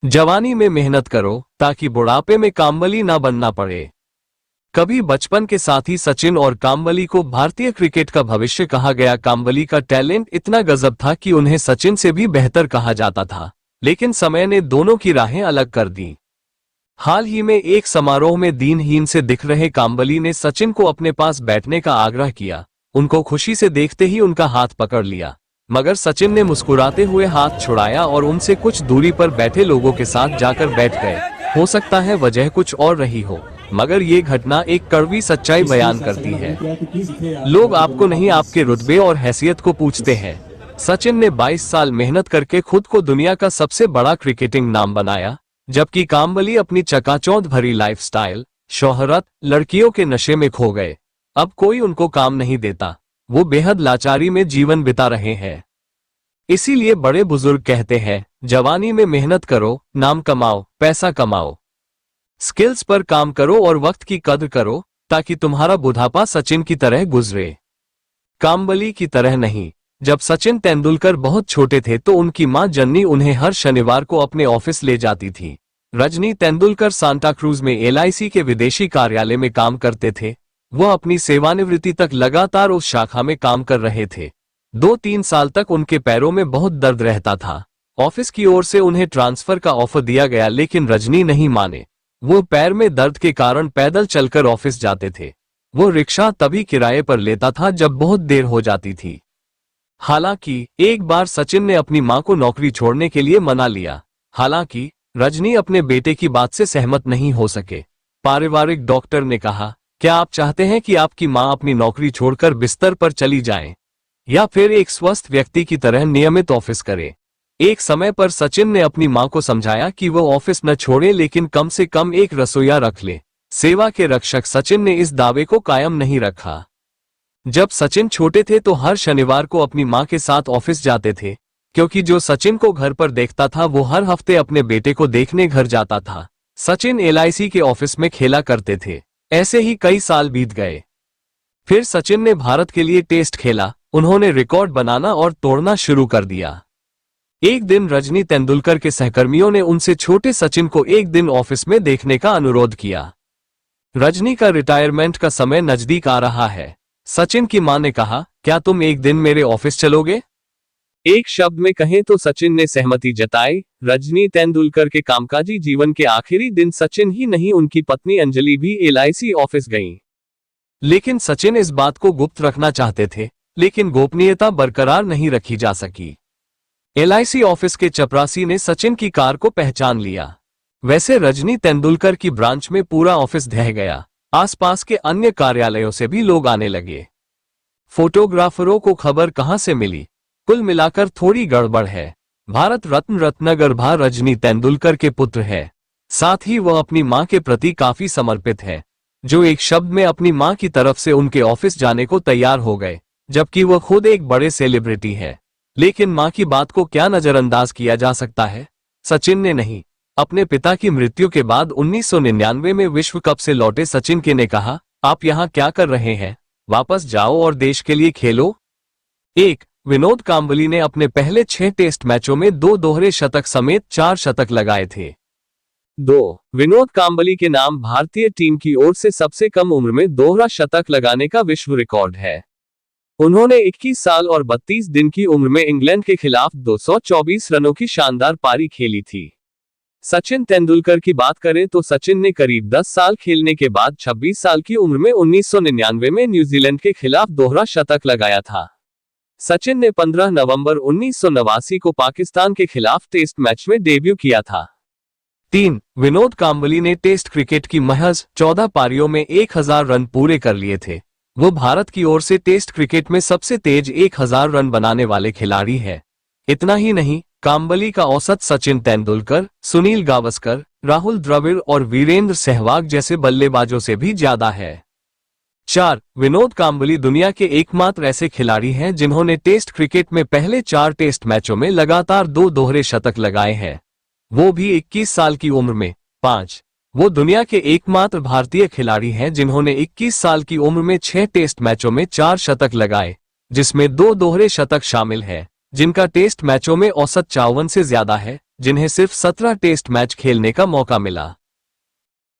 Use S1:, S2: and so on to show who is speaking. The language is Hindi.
S1: जवानी में मेहनत करो ताकि बुढ़ापे में काम्बली ना बनना पड़े। कभी बचपन के साथी सचिन और काम्बली को भारतीय क्रिकेट का भविष्य कहा गया। काम्बली का टैलेंट इतना गजब था कि उन्हें सचिन से भी बेहतर कहा जाता था, लेकिन समय ने दोनों की राहें अलग कर दी। हाल ही में एक समारोह में दीनहीन से दिख रहे काम्बली ने सचिन को अपने पास बैठने का आग्रह किया। उनको खुशी से देखते ही उनका हाथ पकड़ लिया, मगर सचिन ने मुस्कुराते हुए हाथ छुड़ाया और उनसे कुछ दूरी पर बैठे लोगों के साथ जाकर बैठ गए। हो सकता है वजह कुछ और रही हो, मगर ये घटना एक कड़वी सच्चाई बयान करती है। लोग आपको नहीं, आपके रुतबे और हैसियत को पूछते हैं। सचिन ने 22 साल मेहनत करके खुद को दुनिया का सबसे बड़ा क्रिकेटिंग नाम बनाया, जबकि काम्बली अपनी चकाचौंध भरी लाइफस्टाइल, शोहरत, लड़कियों के नशे में खो गए। अब कोई उनको काम नहीं देता, वो बेहद लाचारी में जीवन बिता रहे हैं। इसीलिए बड़े बुजुर्ग कहते हैं, जवानी में मेहनत करो, नाम कमाओ, पैसा कमाओ, स्किल्स पर काम करो और वक्त की कद्र करो, ताकि तुम्हारा बुढ़ापा सचिन की तरह गुजरे, काम्बली की तरह नहीं। जब सचिन तेंदुलकर बहुत छोटे थे तो उनकी मां जन्नी उन्हें हर शनिवार को अपने ऑफिस ले जाती थी। रजनी तेंदुलकर सांता क्रूज में LIC के विदेशी कार्यालय में काम करते थे। वो अपनी सेवानिवृत्ति तक लगातार उस शाखा में काम कर रहे थे। 2-3 साल तक उनके पैरों में बहुत दर्द रहता था। ऑफिस की ओर से उन्हें ट्रांसफर का ऑफर दिया गया, लेकिन रजनी नहीं माने। वो पैर में दर्द के कारण पैदल चलकर ऑफिस जाते थे। वो रिक्शा तभी किराए पर लेता था जब बहुत देर हो जाती थी। हालांकि एक बार सचिन ने अपनी मां को नौकरी छोड़ने के लिए मना लिया। हालांकि रजनी अपने बेटे की बात से सहमत नहीं हो सके। पारिवारिक डॉक्टर ने कहा, क्या आप चाहते हैं कि आपकी मां अपनी नौकरी छोड़कर बिस्तर पर चली जाएं, या फिर एक स्वस्थ व्यक्ति की तरह नियमित ऑफिस करे? एक समय पर सचिन ने अपनी मां को समझाया कि वो ऑफिस न छोड़े, लेकिन कम से कम एक रसोइया रख ले। सेवा के रक्षक सचिन ने इस दावे को कायम नहीं रखा। जब सचिन छोटे थे तो हर शनिवार को अपनी मां के साथ ऑफिस जाते थे, क्योंकि जो सचिन को घर पर देखता था वो हर हफ्ते अपने बेटे को देखने घर जाता था। सचिन LIC के ऑफिस में खेला करते थे। ऐसे ही कई साल बीत गए। फिर सचिन ने भारत के लिए टेस्ट खेला। उन्होंने रिकॉर्ड बनाना और तोड़ना शुरू कर दिया। एक दिन रजनी तेंदुलकर के सहकर्मियों ने उनसे छोटे सचिन को एक दिन ऑफिस में देखने का अनुरोध किया। रजनी का रिटायरमेंट का समय नजदीक आ रहा है। सचिन की मां ने कहा, क्या तुम एक दिन मेरे ऑफिस चलोगे? एक शब्द में कहें तो सचिन ने सहमति जताई। रजनी तेंदुलकर के कामकाजी जीवन के आखिरी दिन सचिन ही नहीं, उनकी पत्नी अंजलि भी LIC ऑफिस गईं। लेकिन सचिन इस बात को गुप्त रखना चाहते थे, लेकिन गोपनीयता बरकरार नहीं रखी जा सकी। LIC ऑफिस के चपरासी ने सचिन की कार को पहचान लिया। वैसे रजनी तेंदुलकर की ब्रांच में पूरा ऑफिस ढह गया। आसपास के अन्य कार्यालयों से भी लोग आने लगे। फोटोग्राफरों को खबर कहां से मिली? कुल मिलाकर थोड़ी गड़बड़ है। भारत रत्न रत्नगर्भा रजनी तेंदुलकर के पुत्र है। साथ ही वह अपनी मां के प्रति काफी समर्पित है, जो एक शब्द में अपनी मां की तरफ से उनके ऑफिस जाने को तैयार हो गए, जबकि वह खुद एक बड़े सेलिब्रिटी है। लेकिन मां की बात को क्या नजरअंदाज किया जा सकता है? सचिन ने नहीं। अपने पिता की मृत्यु के बाद 1999 में विश्व कप से लौटे सचिन के ने कहा, आप यहाँ क्या कर रहे हैं? वापस जाओ और देश के लिए खेलो। 1. विनोद काम्बली ने अपने पहले 6 टेस्ट मैचों में 2 दोहरे शतक समेत 4 शतक लगाए थे। 2. विनोद काम्बली के नाम भारतीय टीम की ओर से सबसे कम उम्र में दोहरा शतक लगाने का विश्व रिकॉर्ड है। उन्होंने 21 साल और 32 दिन की उम्र में इंग्लैंड के खिलाफ 224 रनों की शानदार पारी खेली थी। सचिन तेंदुलकर की बात करें तो सचिन ने करीब 10 साल खेलने के बाद 26 साल की उम्र में 1999 में न्यूजीलैंड के खिलाफ दोहरा शतक लगाया था। सचिन ने 15 नवंबर 1989 को पाकिस्तान के खिलाफ टेस्ट मैच में डेब्यू किया था। 3. विनोद काम्बली ने टेस्ट क्रिकेट की महज 14 पारियों में 1000 रन पूरे कर लिए थे। वो भारत की ओर से टेस्ट क्रिकेट में सबसे तेज 1000 रन बनाने वाले खिलाड़ी है। इतना ही नहीं, काम्बली का औसत सचिन तेंदुलकर, सुनील गावस्कर, राहुल द्रविड़ और वीरेंद्र सहवाग जैसे बल्लेबाजों से भी ज्यादा है। 4. विनोद काम्बली दुनिया के एकमात्र ऐसे खिलाड़ी हैं जिन्होंने टेस्ट क्रिकेट में पहले 4 टेस्ट मैचों में लगातार 2 दोहरे शतक लगाए हैं, वो भी 21 साल की उम्र में। 5. वो दुनिया के एकमात्र भारतीय खिलाड़ी हैं जिन्होंने 21 साल की उम्र में 6 टेस्ट मैचों में 4 शतक लगाए, जिसमें 2 दोहरे शतक शामिल है, जिनका टेस्ट मैचों में औसत 54 से ज्यादा है। जिन्हें सिर्फ 17 टेस्ट मैच खेलने का मौका मिला।